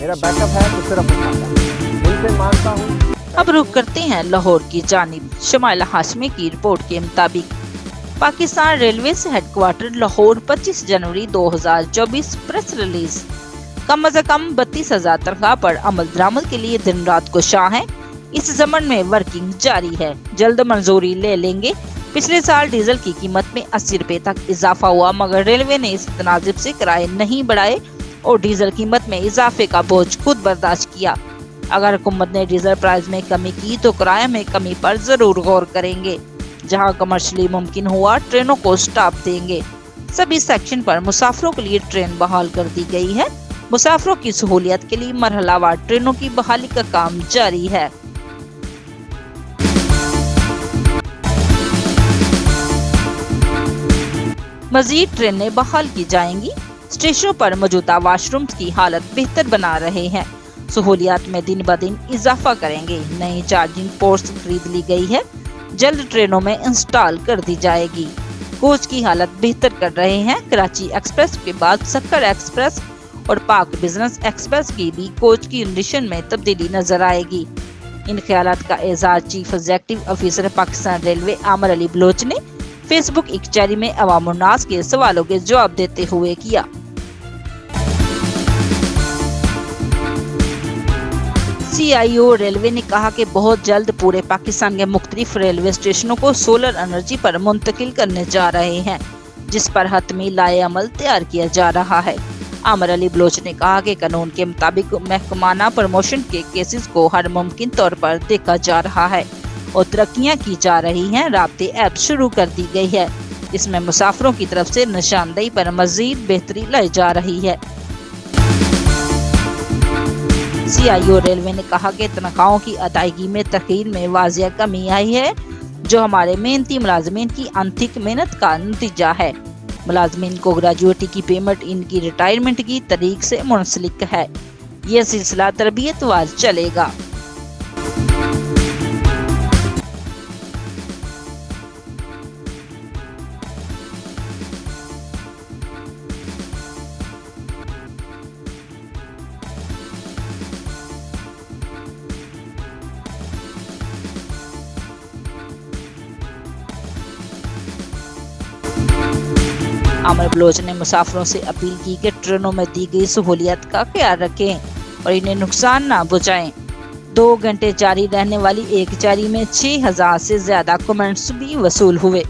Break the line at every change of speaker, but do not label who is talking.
मेरा बैकअप है तो सिर्फ उठाता दिल से मानता हूँ।
अब रुख करते हैं लाहौर की जानिब। शमाइला हाशमी की रिपोर्ट के मुताबिक पाकिस्तान रेलवे से हेडक्वार्टर लाहौर 25 जनवरी 2024 प्रेस रिलीज। कम अज कम 32,000 तनख्वाह पर अमल दरामद के लिए दिन रात कोशां है। इस जमन में वर्किंग जारी है, जल्द मंजूरी ले लेंगे। पिछले साल डीजल की कीमत में 80 रुपए तक इजाफा हुआ, मगर रेलवे ने इस तनाजिब से किराए नहीं बढ़ाए और डीजल कीमत में इजाफे का बोझ खुद बर्दाश्त किया। अगर हुकूमत ने डीजल प्राइस में कमी की तो किराए में कमी पर जरूर गौर करेंगे। जहां कमर्शियली मुमकिन हुआ ट्रेनों को स्टॉप देंगे। सभी सेक्शन पर मुसाफिरों के लिए ट्रेन बहाल कर दी गई है। मुसाफिरों की सहूलियत के लिए मरहलावार ट्रेनों की बहाली का काम जारी है। मजीद ट्रेनें बहाल की जाएंगी। स्टेशनों पर मौजूदा वाशरूम्स की हालत बेहतर बना रहे हैं। सहूलियात में दिन ब दिन इजाफा करेंगे। नई चार्जिंग पोर्ट्स खरीद ली गई है, जल्द ट्रेनों में इंस्टॉल कर दी जाएगी। कोच की हालत बेहतर कर रहे हैं। कराची एक्सप्रेस के बाद सक्कर एक्सप्रेस और पाक बिजनेस एक्सप्रेस की भी कोच की कंडीशन में तब्दीली नजर आएगी। इन ख्यालात का एजाज chief executive officer Pakistan railway Amir Ali Baloch ने फेसबुक इख्तियारी में अवाम नास के सवालों के जवाब देते हुए किया। CIO रेलवे ने कहा कि बहुत जल्द पूरे पाकिस्तान के मुख्तलिफ रेलवे स्टेशनों को सोलर एनर्जी पर मुंतकिल करने जा रहे हैं, जिस पर हतमी लाए अमल तैयार किया जा रहा है। आमिर अली बलोच ने कहा कि कानून के मुताबिक महकमाना प्रमोशन के केसेस को हर मुमकिन तौर पर देखा जा रहा है और तरक्कियां की जा रही हैं। राब्ते ऐप शुरू कर दी गई है। इसमें मुसाफिरों की तरफ से निशानदेही पर मजीद बेहतरी लाई जा रही है। CIO रेलवे ने कहा कि तनख्वाहों की अदायगी में तखीर में वाजिया कमी आई है, जो हमारे मेहनती मुलाजमीन की आंतरिक मेहनत का नतीजा है। मुलाजमीन को ग्रेजुएटी की पेमेंट इनकी रिटायरमेंट की तारीख से मुंसलिक है। यह सिलसिला तरबियतवार चलेगा। आमिर बलोच ने मुसाफिरों से अपील की कि ट्रेनों में दी गई सहूलियत का ख्याल रखें और इन्हें नुकसान ना पहुंचाएं। 2 घंटे जारी रहने वाली एक जारी में 6,000 से ज्यादा कमेंट्स भी वसूल हुए।